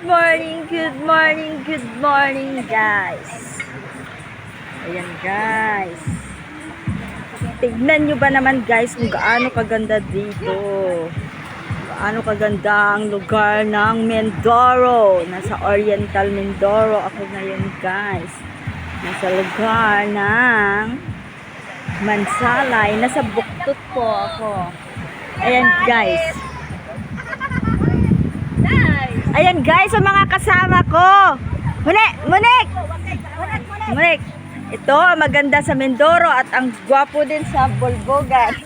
morning, good morning, good morning guys. Ayan guys. Tignan nyo ba naman guys kung gaano kaganda dito. Gaano kaganda ang lugar ng Mindoro. Nasa Oriental Mindoro ako ngayon guys. Nasa lugar ng Mansalay. Nasa Buktot po ako. Ayan guys. Ayan guys, ang mga kasama ko. Munik. Ito, maganda sa Mindoro at ang gwapo din sa Bolbogan.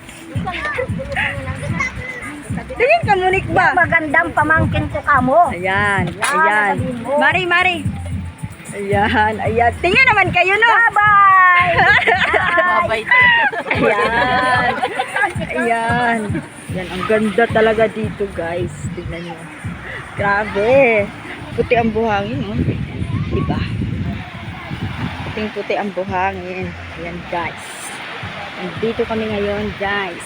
Tingin ka, Munik ba? Magandang pamangkin ko kamo. Ayan. Mari. Ayan. Tingin naman kayo, no? Bye-bye! Ayan. Yan, ang ganda talaga dito, guys. Tingnan nyo. Grabe. Puti ang buhangin, oh. Diba? Puting-puti ang buhangin. Ayan, guys. Nandito kami ngayon, guys.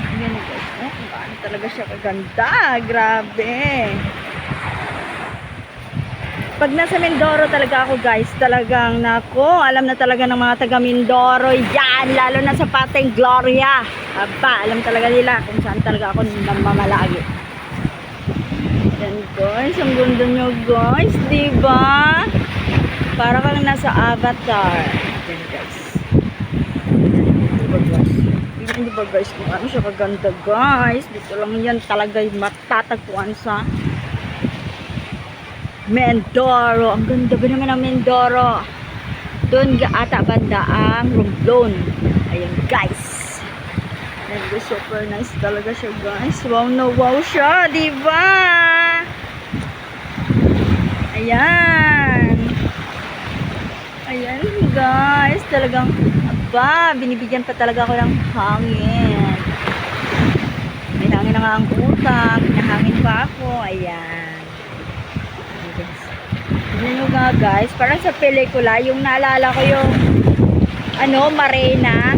Ayan, guys. Oh, paano talaga siya kaganda. Grabe. Pag nasa Mindoro talaga ako, guys, talagang nako, alam na talaga ng mga taga Mindoro yan, lalo na sa Pateng Gloria. Aba, alam talaga nila kung saan talaga ako namamalagi. Yan guys, ang ganda nyo guys, diba? Para kang nasa Avatar. Yan guys. Diba guys? Diba guys kung ano siya kaganda guys. Dito lang yan talaga matatagpuan sa Mindoro. Ang ganda ba naman ang Mindoro? Doon ata banda ang Romblon. Ayan guys. And super nice talaga siya guys. Wow na wow siya, diba? Ayan. Ayan guys. Talagang aba, binibigyan pa talaga ako ng hangin. May hangin na nga ang utak. Pinahangin pa ako. Ayan. Tignan nyo nga guys, parang sa pelikula, yung naalala ko yung Marina,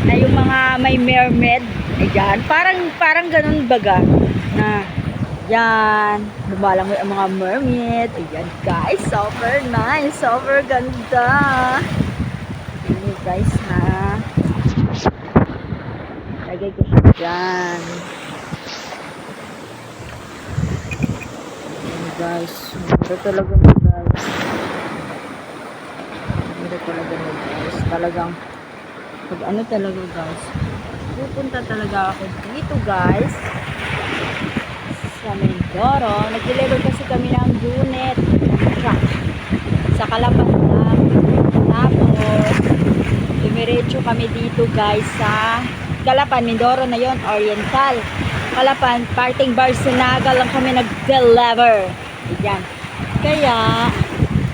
na yung mga may mermaid, ayan, parang ganun baga, na yan, lumalangoy ang mga mermaid, ayan guys, super nice, super ganda. Tignan nyo guys ha, lagay ko siya dyan. Guys, ganda talaga mo guys. Ganda talaga mo guys. Talagang pag ano talaga guys, pupunta talaga ako dito guys sa Mindoro. Nag-deliver kasi kami ng unit truck sa Calapan lang. Tapos dumiretso kami dito guys sa Calapan, Mindoro na yon, Oriental. Calapan, parting Barcenaga lang kami nag-deliver. Ayan. Kaya,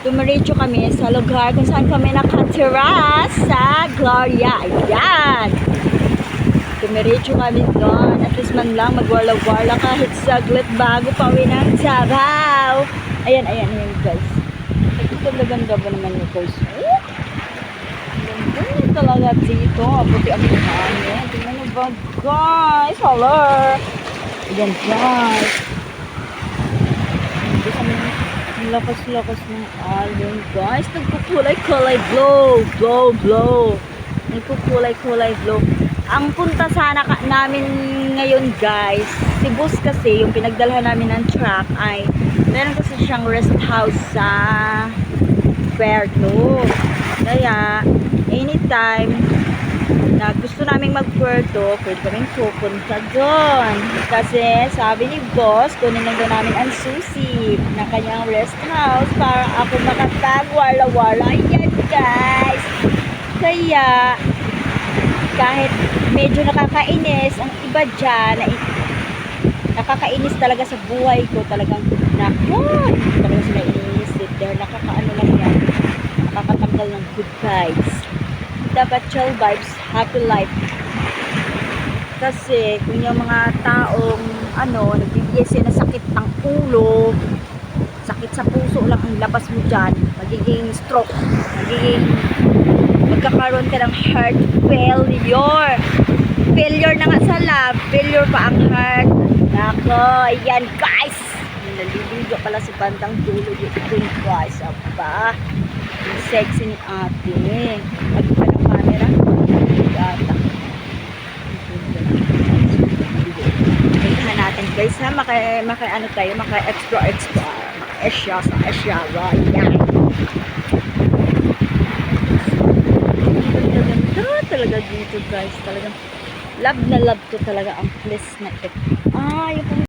dumiretso kami sa lugar kung saan kami nakatira sa Gloria. Ayan. Dumiretso kami doon. At least man lang magwala-wala kahit saglit bago pauwi ng Davao. Ayan guys. Ganda-ganda ba naman yung guys? Ganda talaga dito. Puti ang buhangin. Tingnan nyo ba guys? Hello. Ayan guys. Ang lakas-lakas ng alon guys. Nagkukulay-kulay blow. Nagkukulay-kulay blow. Ang punta sana namin ngayon guys, si bus kasi yung pinagdalhan namin ng truck ay meron kasi siyang rest house sa Puerto. Kaya anytime na gusto naming mag-Puerto, pwede kaming pupunta doon. Kasi sabi ni boss, kunin lang doon namin ang susi na kanyang rest house para ako makapag-wala-wala. Ayan guys. Kaya kahit medyo nakakainis ang iba dyan, nakakainis talaga sa buhay ko, talagang talagang sila iniisip dahil nakakaano lang yan, nakakatanggal ng good vibes. Dapat chill vibes, happy life. Kasi kung yung mga taong nagbibigay sila ng sakit ng ulo, sakit sa puso lang ang labas mo dyan, magiging stroke, magkakaroon ka ng heart failure. Failure na nga sa love, failure pa ang heart. Nako, ayan guys. Naliligo pala si bandang dulo dun guys. Aba, yung sexy ni ate. Nagpa ng camera. Gata. Tingnan natin guys ha. Ano tayo, extra. Esya sa Esya. Yan. Ganda talaga dito guys. Talagang love na love ko talaga ang place na ito. Yung